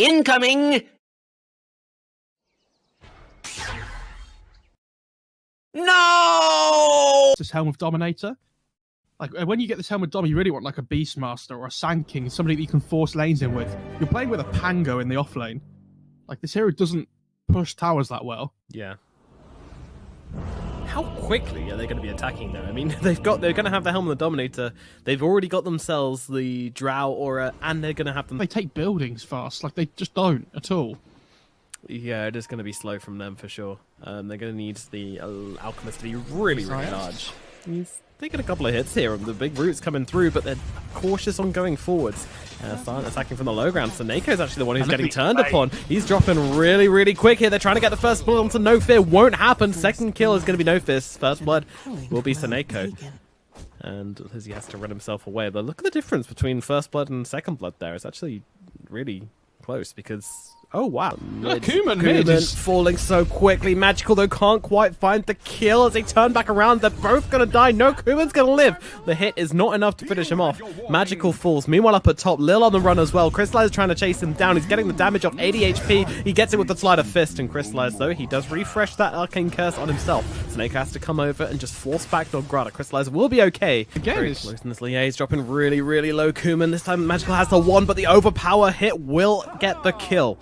Incoming! No! This helm of Dominator. Like, when you get this helm of Dom, you really want like a Beastmaster or a Sand King, somebody that you can force lanes in with. You're playing with a Pango in the off lane. Like, this hero doesn't push towers that well. Yeah. How quickly are they going to be attacking though? I mean, they're going to have the helm of the Dominator. They've already got themselves the Drow aura, and they're going to have them. They take buildings fast. Like, they just don't at all. Yeah, it is going to be slow from them for sure. They're going to need the Alchemist to be really, really large. He's taking a couple of hits here. The big roots coming through, but they're cautious on going forwards. Silent attacking from the low ground. So Nako's actually the one who's getting turned upon. He's dropping really, really quick here. They're trying to get the first blood onto No Fear. Won't happen. Second kill is going to be No Fist. First blood will be Seneko. And Lizzie has to run himself away. But look at the difference between first blood and second blood there. It's actually really close because... Oh, wow. Kuman falling so quickly. Magical, though, can't quite find the kill as they turn back around. They're both going to die. No, Kuman's going to live. The hit is not enough to finish him off. Magical falls. Meanwhile, up at top, Lil on the run as well. Crystallize is trying to chase him down. He's getting the damage off 80 HP. He gets it with the Slider Fist, and Crystallize, though, he does refresh that Arcane Curse on himself. Snake has to come over and just force back Nograda. Crystallize will be okay. Again, very close in this liaise, dropping really, really low. Kuman, this time Magical has the one, but the overpower hit will get the kill.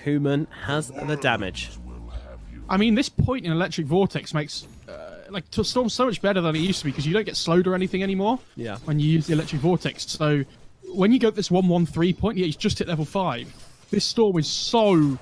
Kuman has the damage. I mean, this point in Electric Vortex makes Storm so much better than it used to be because you don't get slowed or anything anymore. Yeah. When you use the Electric Vortex. So when you go this 1-1-3 point, yeah, he's just hit level 5. This Storm is so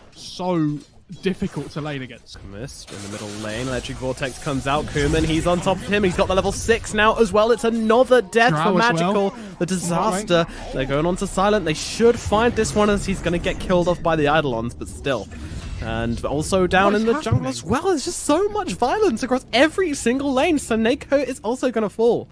difficult to lane against. Mist in the middle lane. Electric Vortex comes out. Kuman, he's on top of him. He's got the level 6 now as well. It's another death for Magical. The disaster. They're going on to Silent. They should find this one as he's going to get killed off by the Eidolons, but still. And also down in the jungle as well. There's just so much violence across every single lane. So Neko is also going to fall.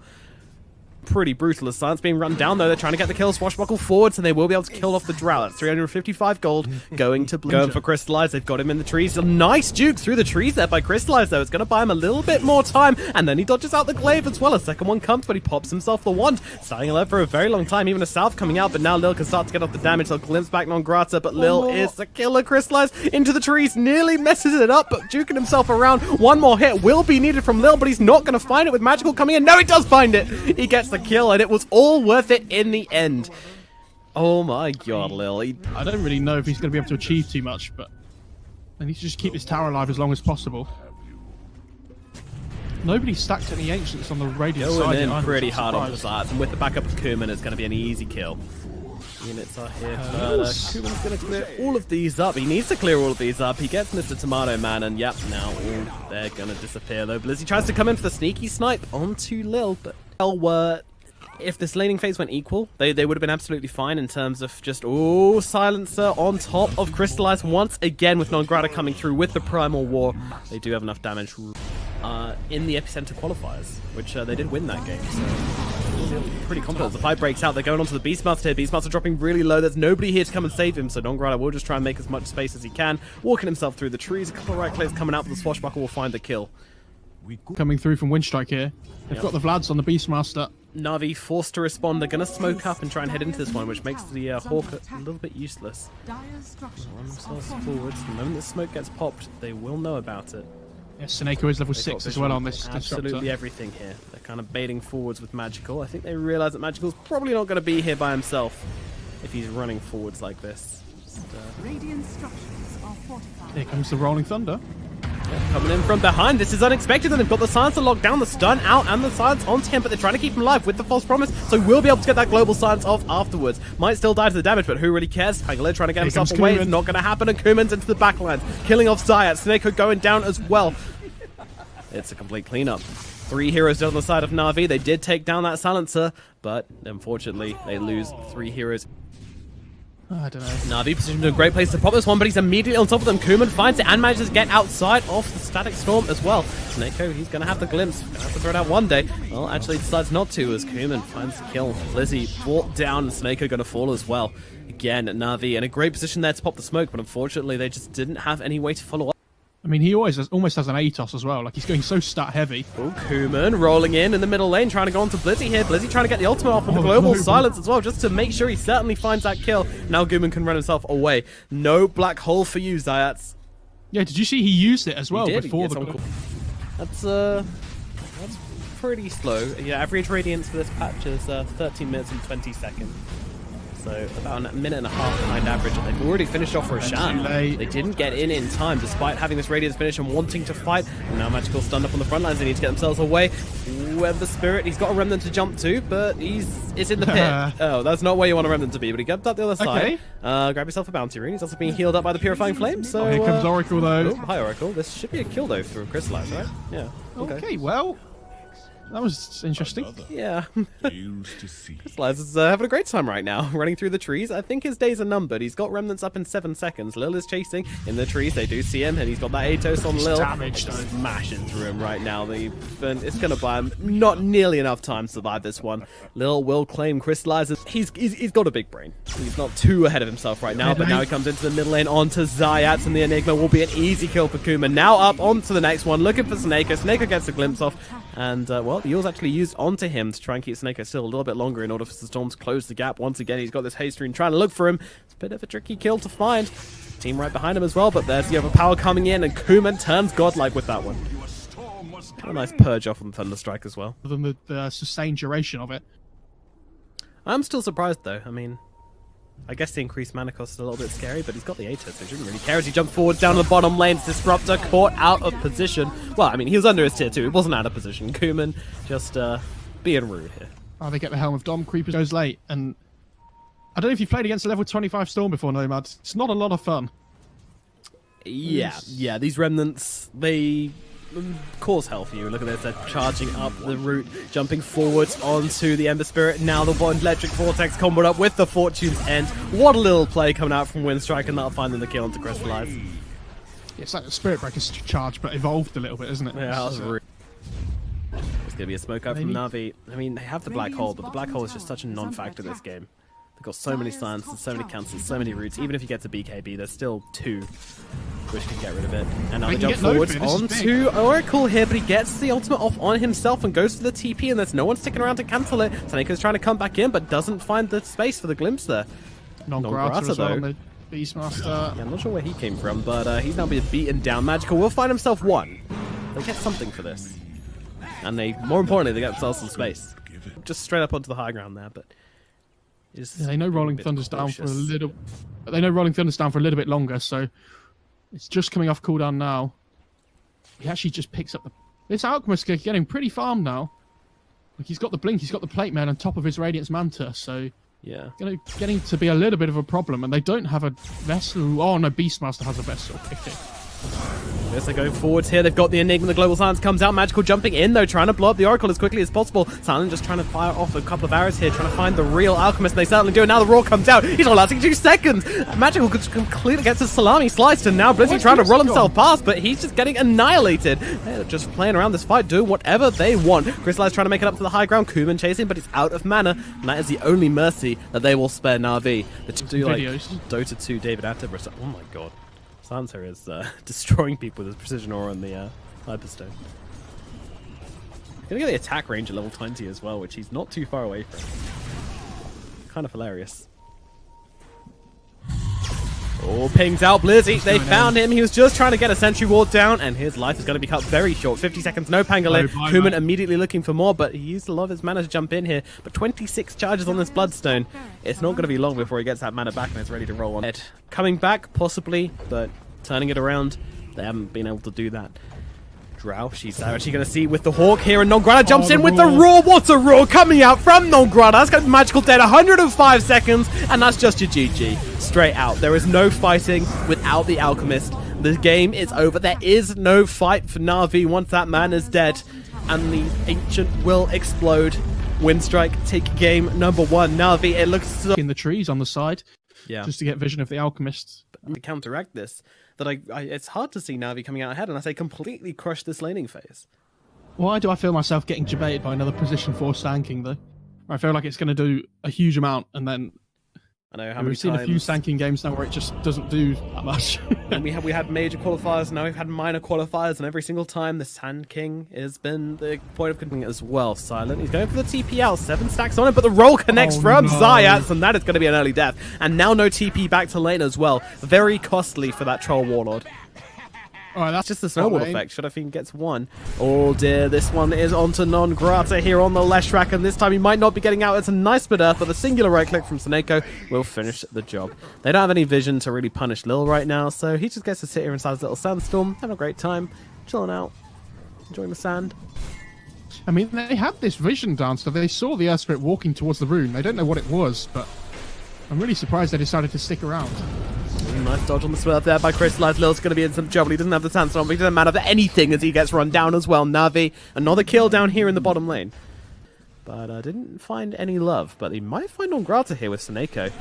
Pretty brutal as Silence being run down, though. They're trying to get the kill. Swashbuckle forwards, and they will be able to kill off the Drow. That's 355 gold going to Blue. Going for Crystallize. They've got him in the trees. A nice juke through the trees there by Crystallize, though. It's going to buy him a little bit more time, and then he dodges out the glaive as well. A second one comes, but he pops himself the wand. Starting alive for a very long time. Even a South coming out, but now Lil can start to get off the damage. They'll glimpse back Nongrata, but Lil is the killer. Crystallize into the trees. Nearly messes it up, but juking himself around. One more hit will be needed from Lil, but he's not going to find it with Magical coming in. No, he does find it. He gets the kill, and it was all worth it in the end. Oh my god, Lil. I don't really know if he's going to be able to achieve too much, but they need to just keep this tower alive as long as possible. Nobody stacked any Ancients on the radius side. Going in pretty hard on the sides, and with the backup of Kuman, it's going to be an easy kill. Units are here further. Kuman's going to clear all of these up. He needs to clear all of these up. He gets Mr. Tomato Man, and yep, now all they're going to disappear, though. Blizzy tries to come in for the sneaky snipe onto Lil, but if this laning phase went equal, they would have been absolutely fine in terms of just, Silencer on top of Crystallize once again with Nongrata coming through with the Primal War. They do have enough damage in the EPICENTER qualifiers, which they did win that game, so pretty confident. The fight breaks out. They're going onto the Beastmaster here. Beastmaster dropping really low. There's nobody here to come and save him, so Nongrata will just try and make as much space as he can, walking himself through the trees. A couple of right clicks coming out, but the Swashbuckle will find the kill. Coming through from Winstrike here. They've got the Vlads on the Beastmaster. NaVi forced to respond. They're going to smoke up and try and head into this one, which makes the Hawk a little bit useless. Run themselves forwards. The moment the smoke gets popped, they will know about it. Yes, Seneko is level 6 as well on this Absolutely everything here. They're kind of baiting forwards with Magical. I think they realize that Magical's probably not going to be here by himself if he's running forwards like this. Here comes the Rolling Thunder. Coming in from behind. This is unexpected, and they've got the Silencer locked down, the stun out, and the Silence onto him, but they're trying to keep him alive with the False Promise, so we'll be able to get that Global Silence off afterwards. Might still die to the damage, but who really cares? Pangolin trying to get himself away. It's not going to happen, and Kuman's into the backlines, killing off Zayat. Sneko going down as well. It's a complete cleanup. 3 heroes on the side of NaVi. They did take down that Silencer, but unfortunately, they lose 3 heroes. I don't know. NaVi positioned in a great place to pop this one, but he's immediately on top of them. Kuman finds it and manages to get outside of the Static Storm as well. Sneko, he's going to have the glimpse. Going to have to throw it out one day. Well, actually decides not to as Kuman finds the kill. Lizzie brought down and Sneko going to fall as well. Again, NaVi in a great position there to pop the smoke, but unfortunately they just didn't have any way to follow up. I mean, he almost has an ATOS as well. Like, he's going so stat heavy. Oh, Kuman rolling in the middle lane, trying to go onto Blizzy here. Blizzy trying to get the ultimate off with the global silence as well, just to make sure he certainly finds that kill. Now Kuman can run himself away. No black hole for you, Zayats. Yeah, did you see he used it as well before the... That's pretty slow. Yeah, average radiance for this patch is 13 minutes and 20 seconds. So about a minute and a half behind average. And they've already finished off Roshan. They didn't get in time despite having this radiance finish and wanting to fight. And now Magical stunned up on the front lines. They need to get themselves away. Web Spirit, he's got a Remnant to jump to, but it's in the pit. Oh, that's not where you want a Remnant to be, but he jumped up the other side. Grab yourself a bounty rune. He's also being healed up by the Purifying Flame. So here comes Oracle though. Oh, hi Oracle. This should be a kill though through Crystallize, right? Yeah. Okay, well, that was interesting. Yeah. Crystallize is having a great time right now, running through the trees. I think his days are numbered. He's got remnants up in 7 seconds. Lil is chasing in the trees. They do see him, and he's got that Atos on Lil. Damaged, smashing through him right now. It's going to buy him not nearly enough time to survive this one. Lil will claim Crystallize. He's got a big brain. He's not too ahead of himself right now, but now he comes into the middle lane onto Zayats, and the Enigma will be an easy kill for Kuma. Now up onto the next one, looking for Snako. Snako gets a glimpse off, and well, the Yule's actually used onto him to try and keep Snako still a little bit longer in order for the Storm to close the gap. Once again, he's got this haste rune trying to look for him. It's a bit of a tricky kill to find. Team right behind him as well, but there's the overpower coming in, and Kuman turns godlike with that one. A nice purge off on Thunderstrike as well. Than the sustained duration of it. I'm still surprised though. I mean, I guess the increased mana cost is a little bit scary, but he's got the Atos, so he shouldn't really care as he jumps forward down to the bottom lane. Disruptor caught out of position. Well, I mean, he was under his tier 2. It wasn't out of position. Kuman just being rude here. Oh, they get the Helm of Dom. Creeper goes late, and I don't know if you've played against a level 25 Storm before, Nomad. It's not a lot of fun. Yeah, these remnants, they cause hell for you. Look at this, they're charging up the route, jumping forwards onto the Ember Spirit. Now the one Electric Vortex comboed up with the Fortune's End. What a little play coming out from Winstrike, and that'll find them the kill onto Crystallize. Yeah, it's like the Spirit Breaker's charge, but evolved a little bit, isn't it? Yeah, that was rude. There's going to be a smoke out from NaVi. I mean, they have the Black Hole, but the Black Hole is just such a non-factor in this game. They've got so many silences, so many cancels, so many routes. Even if you get to BKB, there's still 2 which can get rid of it. And now they jump forwards onto Oracle here, but he gets the ultimate off on himself and goes to the TP, and there's no one sticking around to cancel it. Taneko's trying to come back in, but doesn't find the space for the glimpse there. Non-Grata though. On the Beastmaster. Yeah, I'm not sure where he came from, but he's now being beaten down. Magical will find himself 1. They get something for this. And more importantly, they get themselves some space. Just straight up onto the high ground there, but... Yeah, they know Rolling Thunder's down for a little... They know Rolling Thunder's down for a little bit longer, so... It's just coming off cooldown now. He actually just picks up the... This Alchemist is getting pretty farmed now. Like, he's got the Blink, he's got the Plate Man on top of his Radiance Manta, so... Yeah. Getting to be a little bit of a problem, and they don't have a Vessel... Oh, no, Beastmaster has a Vessel. Okay. Yes, they're going forwards here. They've got the Enigma. The Global Silence comes out. Magical jumping in, though, trying to blow up the Oracle as quickly as possible. Silent just trying to fire off a couple of arrows here, trying to find the real Alchemist, and they certainly do. And now the Roar comes out. He's not lasting 2 seconds. Magical completely gets his salami sliced, and now Blizzy trying to roll himself past, but he's just getting annihilated. They're just playing around this fight, doing whatever they want. Crystallize trying to make it up to the high ground. Kuman chasing, but he's out of mana, and that is the only mercy that they will spare NaVi. The two, like, Dota 2 David Attenborough. Oh my god. Sansa is destroying people with his precision aura on the Hyperstone. Gonna get the attack range at level 20 as well, which he's not too far away from. Kind of hilarious. Oh, pings out Blizzy. They found him. He was just trying to get a sentry ward down, and his life is going to be cut very short. 50 seconds, no Pangolin. Kuman immediately looking for more, but he used a lot of his mana to jump in here. But 26 charges on this Bloodstone. It's not going to be long before he gets that mana back and is ready to roll on it. Coming back, possibly, but turning it around, they haven't been able to do that. Drow, she's actually going to see with the Hawk here, and Non-Grata jumps in with the Roar. What's a Roar coming out from Non-Grata? That's got Magical dead, 105 seconds, and that's just your GG. Straight out. There is no fighting without the Alchemist. The game is over. There is no fight for NaVi once that man is dead, and the Ancient will explode. Winstrike take game number 1. NaVi, it looks in the trees on the side, just to get vision of the Alchemist. To counteract this, that it's hard to see NaVi coming out ahead, and I say completely crush this laning phase. Why do I feel myself getting debated by another position 4 stanking though? I feel like it's going to do a huge amount, and then I know how We've many seen times... a few Sanking games now where it just doesn't do that much. And we had major qualifiers, now we've had minor qualifiers, and every single time the Sand King has been the point of contention as well. Silent, he's going for the TP out, 7 stacks on it, but the roll connects from Zayats, and that is going to be an early death. And now no TP back to lane as well. Very costly for that Troll Warlord. Alright, that's just the snowball effect. Shadowfiend gets one. Oh dear, this one is onto Non-Grata here on the left track, and this time he might not be getting out. It's a nice bit earth, but the singular right click from Seneko will finish the job. They don't have any vision to really punish Lil right now, so he just gets to sit here inside his little sandstorm, having a great time, chilling out, enjoying the sand. I mean, they had this vision down, so they saw the Earth Spirit walking towards the rune. They don't know what it was, but I'm really surprised they decided to stick around. Nice dodge on the swerve there by Crystallized. Lil's going to be in some trouble. He doesn't have the sandstorm, but he doesn't matter for anything as he gets run down as well. NaVi, another kill down here in the bottom lane. But didn't find any love. But he might find Non-Grata here with Seneko.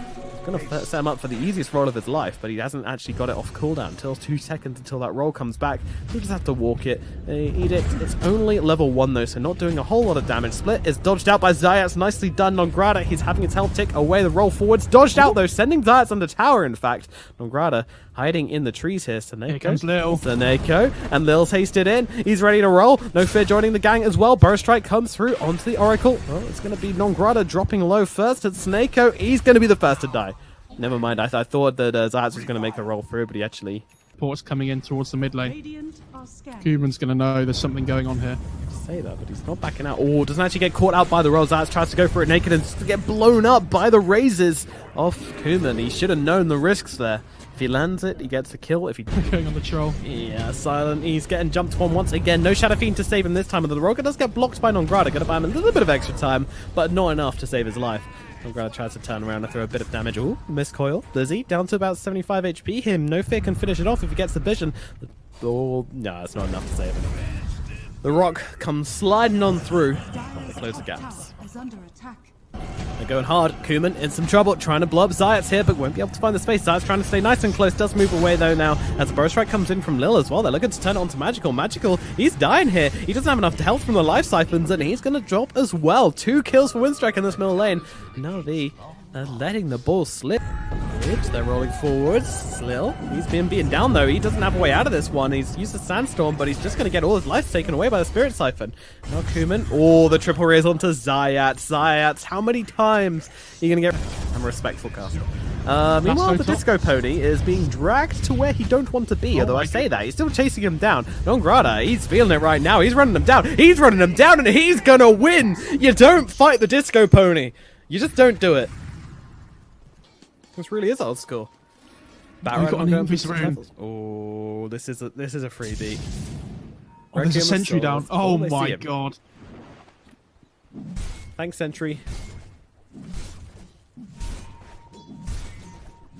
Going to set him up for the easiest roll of his life, but he hasn't actually got it off cooldown until 2 seconds until that roll comes back. He'll just have to walk it. Edict, it's only level 1 though, so not doing a whole lot of damage. Split is dodged out by Zayats. Nicely done, Non-Grata. He's having his health tick away. The roll forwards. Dodged out though, sending Zayats under tower, in fact. Non-Grata hiding in the trees here. Seneko. Here comes Lil. Seneko, and Lil's hasted in. He's ready to roll. No Fear joining the gang as well. Burstrike comes through onto the Oracle. Oh, it's going to be Non-Grata dropping low first. And Seneko, he's going to be the first to die. Never mind, I thought that Zayats was going to make the roll through, but he actually... Port's coming in towards the mid lane. Kuman's going to know there's something going on here. Say that, but he's not backing out. Oh, doesn't actually get caught out by the roll. Zayats tries to go for it naked and get blown up by the raises of Kuman. He should have known the risks there. If he lands it, he gets the kill. If he going on the troll. Yeah, Silent. He's getting jumped on once again. No Shadowfiend to save him this time. And the Roger does get blocked by Non-Grata. Gonna buy him a little bit of extra time, but not enough to save his life. Non-Grata tries to turn around and throw a bit of damage. Ooh, miscoil. Lizzie down to about 75 HP. Him, No Fear can finish it off if he gets the vision. Oh, no, it's not enough to save him. The rock comes sliding on through. They close the gaps. They're going hard. Kuman in some trouble, trying to blow up Zayats here, but won't be able to find the space. Zayats trying to stay nice and close, does move away though now, as a Burstrike comes in from Lil as well. They're looking to turn it onto Magical. Magical, he's dying here. He doesn't have enough health from the life siphons, and he's going to drop as well. 2 kills for Winstrike in this middle lane. NaVi, they're letting the ball slip. They're rolling forwards. Lil, he's been beaten down though. He doesn't have a way out of this one. He's used the sandstorm, but he's just going to get all his life taken away by the spirit siphon. Now Kuman, oh, the triple raise onto Zayats. Zayats, how many times are you going to get... I'm a respectful caster. Meanwhile, the Disco Pony is being dragged to where he don't want to be, although I say that. He's still chasing him down. Non-Grata, he's feeling it right now. He's running him down. He's running him down, and he's going to win. You don't fight the Disco Pony. You just don't do it. This really is old school. Oh, this is a freebie. Oh, there's a sentry down. Oh my god. Thanks, sentry.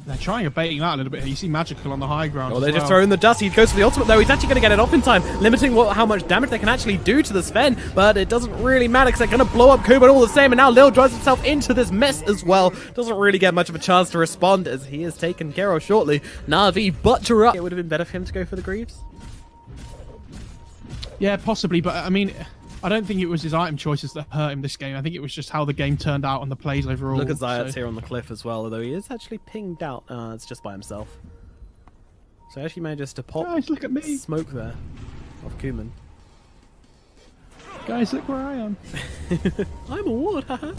They're trying to baiting that a little bit here. You see Magical on the high ground. Oh, they're just throwing the dust. He goes for the ultimate though. He's actually going to get it off in time, limiting how much damage they can actually do to the Sven. But it doesn't really matter because they're going to blow up Kuman all the same. And now Lil drives himself into this mess as well. Doesn't really get much of a chance to respond as he is taken care of shortly. NaVi butcher up. It would have been better for him to go for the Greaves. Yeah, possibly. But I mean, I don't think it was his item choices that hurt him this game. I think it was just how the game turned out on the plays overall. Look at Zayats here on the cliff as well, although he is actually pinged out. It's just by himself. So he actually manages to pop look at me. Smoke there of Kuman. Guys, look where I am. I'm a ward, haha.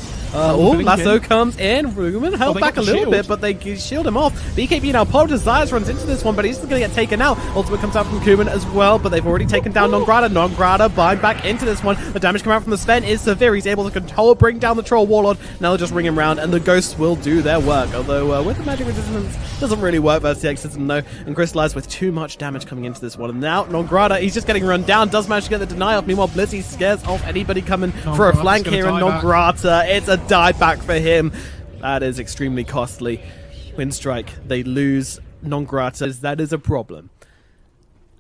Lasso comes in. Rugen held back a little bit, but they shield him off. BKB now popped as Zayats runs into this one, but he's just going to get taken out. Ultimate comes out from Kuman as well, but they've already taken down Non-Grata. Non-Grata bind back into this one. The damage coming out from the Sven is severe. He's able to control, bring down the Troll Warlord. Now they'll just ring him round, and the Ghosts will do their work. Although with the magic resistance, doesn't really work versus the X system though. And Crystallized with too much damage coming into this one. And now Non-Grata, he's just getting run down. Does manage to get the deny off. Meanwhile, Blizzy scares off anybody coming for a flank here, and Non-Grata, it's a die back for him. That is extremely costly. Winstrike, they lose Non-Grata. That is a problem.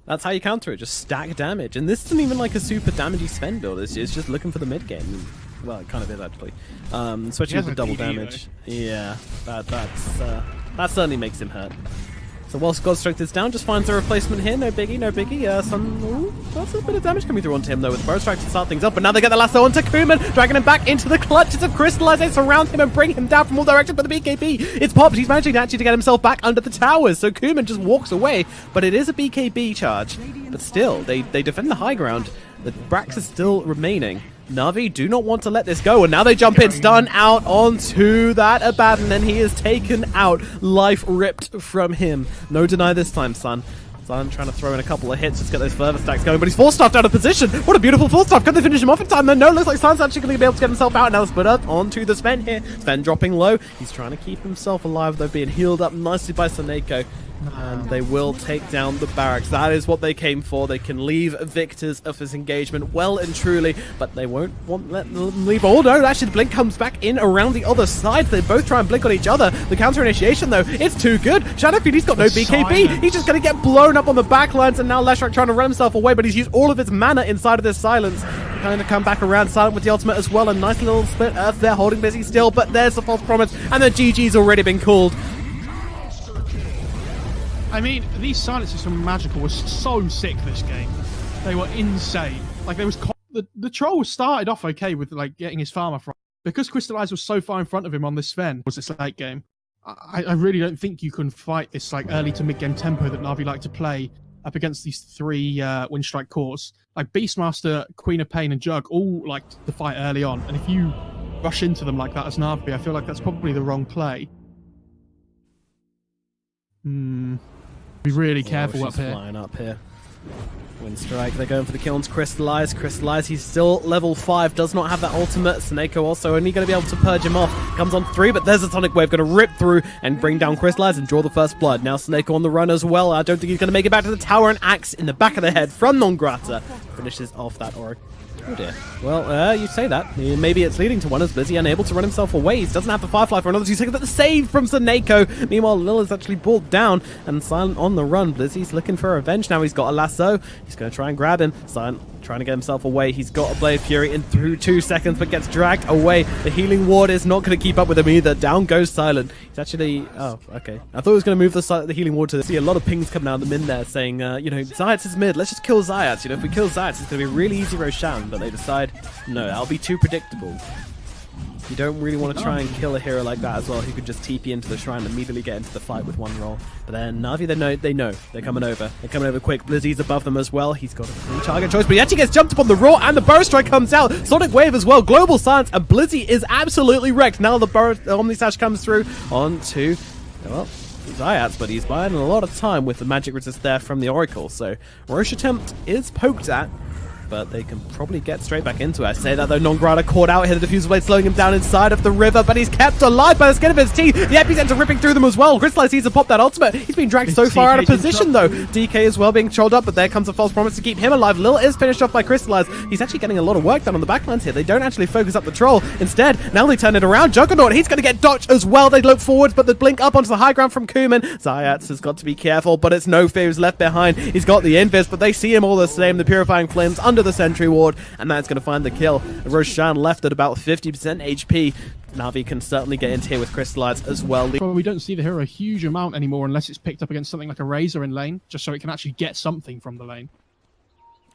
That's how you counter it, just stack damage. And this isn't even like a super damagey Sven build, it's just looking for the mid game. Well, it kind of is actually. Especially with the double damage. Yeah, that certainly makes him hurt. So whilst God's Strength is down, just finds a replacement here. No biggie, no biggie. That's a bit of damage coming through onto him, though, with the Burrow Strike to start things up. But now they get the lasso onto Kuman, dragging him back into the clutches of Crystallize. They surround him and bring him down from all directions. But the BKB, it's popped. He's managing actually to get himself back under the towers. So Kuman just walks away. But it is a BKB charge. But still, they defend the high ground. The Brax is still remaining. NaVi do not want to let this go, and now they jump in, stun out onto that Abaddon, and he is taken out, life ripped from him. No deny this time, Sun. Sun trying to throw in a couple of hits, just get those further stacks going, but he's force-stuffed out of position. What a beautiful force-stuff. Can they finish him off in time? No, looks like Sun's actually going to be able to get himself out. Now split up onto the Sven here. Sven dropping low. He's trying to keep himself alive, though, being healed up nicely by Soneko. And they will take down the barracks. That is what they came for. They can leave victors of this engagement well and truly, but they won't let them leave. Oh no, actually the blink comes back in around the other side. They both try and blink on each other. The counter initiation though, it's too good. Shadowfiend, he's got no BKB. He's just going to get blown up on the backlines, and now Leshrac trying to run himself away, but he's used all of his mana inside of this silence. Kind of come back around, Silent with the ultimate as well. A nice little split earth there, holding busy still, but there's the false promise, and the GG's already been called. I mean, these silences from Magical were so sick this game. They were insane. Like, there was the troll started off okay with like getting his farmer from, because Crystallize was so far in front of him on this Sven. Was this late game? I really don't think you can fight this like early to mid game tempo that NaVi like to play up against these three Winstrike cores. Like Beastmaster, Queen of Pain, and Jug all like to fight early on, and if you rush into them like that as NaVi, I feel like that's probably the wrong play. Be really careful up here. Flying up here. Winstrike, they're going for the kill on Crystallize. Crystallize, he's still level 5, does not have that ultimate. Soneko also only going to be able to purge him off. Comes on 3, but there's a Sonic Wave going to rip through and bring down Crystallize and draw the first blood. Now Soneko on the run as well. I don't think he's going to make it back to the tower. An axe in the back of the head from Non Grata finishes off that Aura. Oh dear. Well, you say that. Maybe it's leading to one as Blizzy unable to run himself away. He doesn't have the Firefly for another 2 seconds, but the save from Soneko. Meanwhile, Lil is actually brought down and Silent on the run. Blizzy's looking for revenge now. He's got a lasso. He's going to try and grab him. Silent trying to get himself away. He's got a Blade Fury in through 2 seconds, but gets dragged away. The healing ward is not going to keep up with him either. Down goes Silent. He's actually... Oh, okay. I thought he was going to move the healing ward to see a lot of pings coming out of the mid there saying, you know, Zayats is mid. Let's just kill Zayats. You know, if we kill Zayats, it's going to be a really easy Roshan. But they decide, no, that'll be too predictable. You don't really want to try and kill a hero like that as well, who could just TP into the shrine and immediately get into the fight with one roll. But then NaVi, they know. They're coming over. They're coming over quick. Blizzy's above them as well. He's got a free target choice, but he actually gets jumped upon the Raw, and the Burrow Strike comes out. Sonic Wave as well. Global Silence, and Blizzy is absolutely wrecked. Now the Omnisash comes through onto, well, Zayats, but he's buying a lot of time with the magic resist there from the Oracle. So Roche attempt is poked at, but they can probably get straight back into it. I say that though, Non Grata caught out here, the Diffuser Blade slowing him down inside of the river, but he's kept alive by the skin of his teeth. The Epicenter ripping through them as well. Crystallize sees to pop that ultimate. He's been dragged so far out of position though. DK as well being trolled up, but there comes a false promise to keep him alive. Lil is finished off by Crystallize. He's actually getting a lot of work done on the backlines here. They don't actually focus up the troll. Instead, now they turn it around. Juggernaut, he's going to get dodged as well. They look forwards, but the blink up onto the high ground from Kuman. Zayats has got to be careful, but it's no fear who's left behind. He's got the Invis, but they see him all the same. The Purifying Flames under the Sentry Ward, and that's going to find the kill. Roshan left at about 50% HP. NaVi can certainly get into here with Crystallize as well. We don't see the hero a huge amount anymore unless it's picked up against something like a Razor in lane, just so it can actually get something from the lane.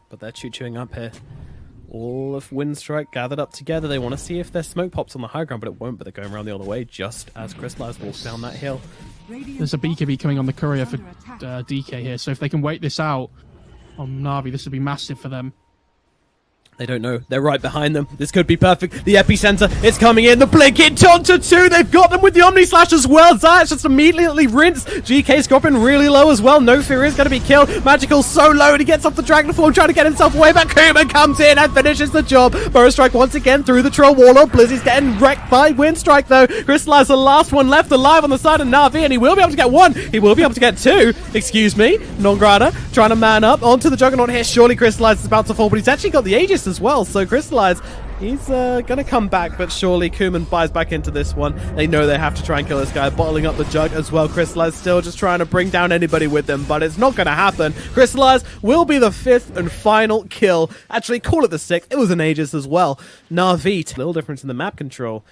But they're chewing up here. All of Winstrike gathered up together. They want to see if their smoke pops on the high ground, but it won't, but they're going around the other way just as Crystallize walks down that hill. There's a BKB coming on the courier for DK here, so if they can wait this out on NaVi, this would be massive for them. They don't know. They're right behind them. This could be perfect. The Epicenter, it's coming in. The blink hit onto 2. They've got them with the Omni Slash as well. Zayats just immediately rinsed. GK's dropping really low as well. No Fear is going to be killed. Magical's so low, and he gets off the Dragon Form, trying to get himself away. But Kuman comes in and finishes the job. Burrow Strike once again through the Troll Warlord. Blizzy's getting wrecked by Winstrike though. Crystallize, the last one left alive on the side of NaVi, and he will be able to get 1. He will be able to get 2. Excuse me. Non Grata trying to man up onto the Juggernaut here. Surely Crystallize is about to fall, but he's actually got the Aegis as well. So Crystallize, he's gonna come back, but surely Kuman buys back into this one. They know they have to try and kill this guy, bottling up the Jug as well. Crystallize still just trying to bring down anybody with them, but it's not gonna happen. Crystallize will be the 5th and final kill. Actually, call it the 6th. It was an Aegis as well. NaVi, little difference in the map control.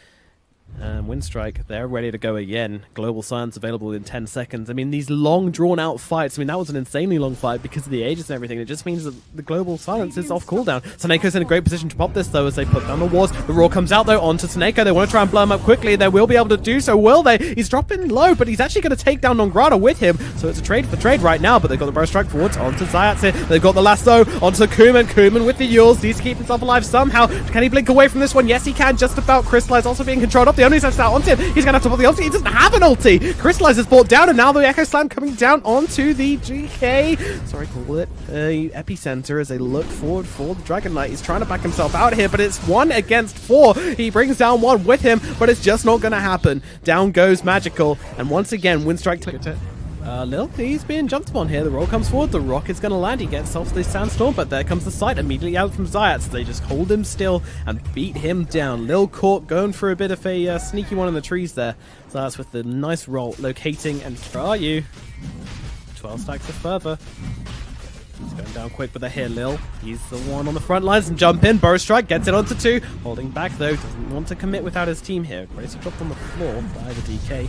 And Winstrike, they're ready to go again. Global Silence available in 10 seconds. I mean, these long, drawn-out fights, I mean, that was an insanely long fight because of the ages and everything. It just means that the Global Silence is off cooldown. Tsuneiko's in a great position to pop this, though, as they put down the walls. The Roar comes out, though, onto Tsuneiko. They want to try and blow him up quickly. They will be able to do so, will they? He's dropping low, but he's actually going to take down Nongrata with him. So it's a trade for trade right now, but they've got the Burst Strike forwards onto Zayats here. They've got the lasso onto Kuman. Kuman with the Yules. Needs to keep himself alive somehow. Can he blink away from this one? Yes, he can. Just about. Crystallize also being controlled up. The only touch out onto him. He's going to have to pull the ulti. He doesn't have an ulti. Crystallize is brought down, and now the Echo Slam coming down onto the GK. Sorry, call it Epicenter as they look forward for the Dragon Knight. He's trying to back himself out here, but it's 1 against 4. He brings down 1 with him, but it's just not going to happen. Down goes Magical, and once again, Winstrike took it. Lil, he's being jumped upon here. The roll comes forward. The rock is going to land. He gets off the sandstorm, but there comes the sight immediately out from Zayats. They just hold him still and beat him down. Lil caught going for a bit of a sneaky one in the trees there. Zayats with the nice roll, locating and are you 12 stacks of further. He's going down quick, but they're here, Lil. He's the one on the front lines and jump in. Burst Strike gets it onto 2. Holding back, though. Doesn't want to commit without his team here. Gracie dropped on the floor by the DK.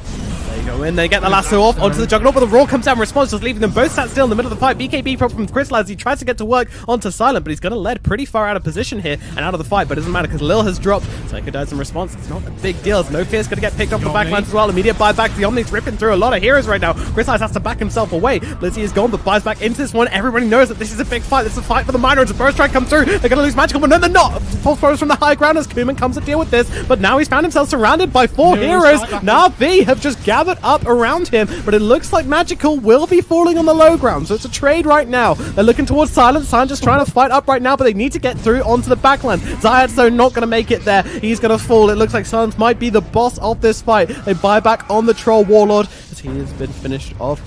They go in. They get the lasso off onto the Juggernaut, but the Roar comes out in response, just leaving them both sat still in the middle of the fight. BKB from Crystal as he tries to get to work onto Silent, but he's going to lead pretty far out of position here and out of the fight, but it doesn't matter because Lil has dropped. Psycho dies in response. It's not a big deal. No Fear's going to get picked off the backlines as well. Immediate buyback. The Omni's ripping through a lot of heroes right now. Crystal has to back himself away. Blizzy is gone, but buys back into this one. Everybody knows that this is a big fight. This is a fight for the minor. As a Burst Strike comes through, they're going to lose Magical, but no, they're not. False throws from the high ground as Kuman comes to deal with this, but now he's found himself surrounded by 4 heroes. NaVi have just gathered up around him, but it looks like Magical will be falling on the low ground, so it's a trade right now. They're looking towards Silent. Silent just trying to fight up right now, but they need to get through onto the backland. Zayats, though, not going to make it there. He's going to fall. It looks like Silent might be the boss of this fight. They buy back on the Troll Warlord as he has been finished off.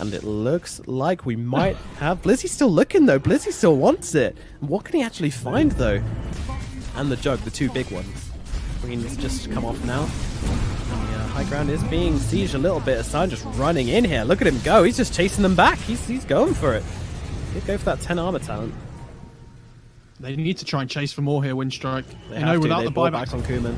And it looks like we might have... Blizzy's still looking, though. Blizzy still wants it. What can he actually find, though? And the Jug, the 2 big ones. Green's just come off now. The high ground is being sieged a little bit. Aside just running in here. Look at him go. He's just chasing them back. He's going for it. He'll go for that 10 armor talent. They need to try and chase for more here, Winstrike. They have to. Without the buyback on Kuman.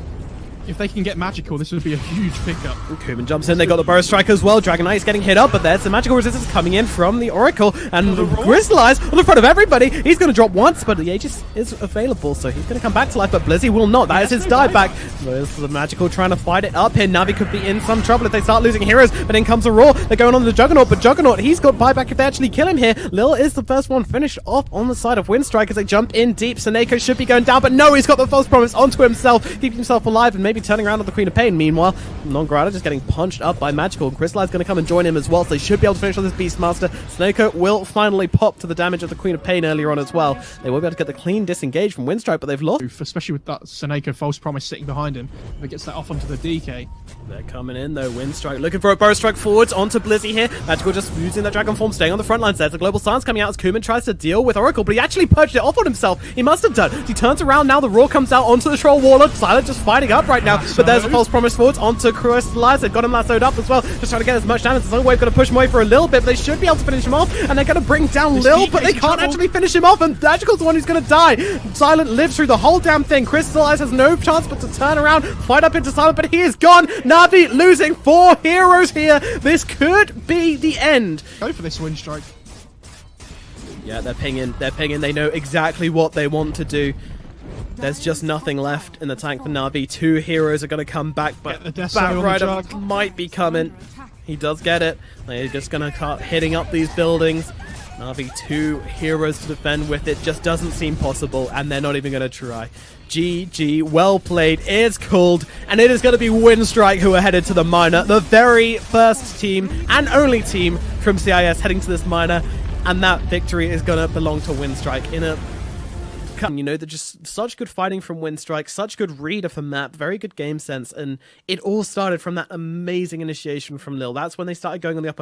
If they can get Magical, this would be a huge pickup. Kuman jumps in, they got the Burst Strike as well. Dragon Knight is getting hit up, but there's the Magical Resistance coming in from the Oracle. And Crystallize on the front of everybody. He's going to drop once, but the Aegis is available, so he's going to come back to life, but Blizzy will not. That is his dieback. There's the Magical trying to fight it up here. NaVi could be in some trouble if they start losing heroes, but in comes the Roar. They're going on the Juggernaut, but Juggernaut, he's got buyback if they actually kill him here. Lil is the first one finished off on the side of Winstrike as they jump in deep. Tsuneiko should be going down, but no, he's got the false promise onto himself, keeping himself alive and maybe turning around on the Queen of Pain. Meanwhile, Nongrata just getting punched up by Magical, and Crystallize going to come and join him as well, so they should be able to finish on this Beastmaster. Tsuneiko will finally pop to the damage of the Queen of Pain earlier on as well. They will be able to get the clean disengage from Winstrike, but they've lost. Especially with that Tsuneiko false promise sitting behind him. If it gets that off onto the DK. They're coming in though. Winstrike looking for a Burst Strike forwards onto Blizzy here. Magical just using that Dragon form, staying on the front lines. There's the Global Silence coming out as Kuman tries to deal with Oracle, but he actually purged it off on himself. He must have done. He turns around now. The Roar comes out onto the Troll Warlord. Silent just fighting up right now, but there's a false promise forwards onto Crystallize. They've got him lassoed up as well, just trying to get as much damage as Sunwave. Going to push him away for a little bit, but they should be able to finish him off, and they're going to bring down Lil, but they can't actually finish him off, and Magical's the one who's going to die. Silent lives through the whole damn thing. Crystallize has no chance but to turn around, fight up into Silent, but he is gone. NaVi losing 4 heroes here. This could be the end. Go for this Winstrike. Yeah, they're pinging. They're pinging. They know exactly what they want to do. There's just nothing left in the tank for NaVi. 2 heroes are going to come back, but Batrider might be coming. He does get it. They're just going to start hitting up these buildings. NaVi 2 heroes to defend with. It just doesn't seem possible, and they're not even going to try. GG, well played, it's called, and it is going to be Winstrike who are headed to the minor. The very first team, and only team, from CIS heading to this minor, and that victory is going to belong to Winstrike in a... You know, they're just such good fighting from Winstrike, such good read of a map, very good game sense, and it all started from that amazing initiation from Lil. That's when they started going on the up.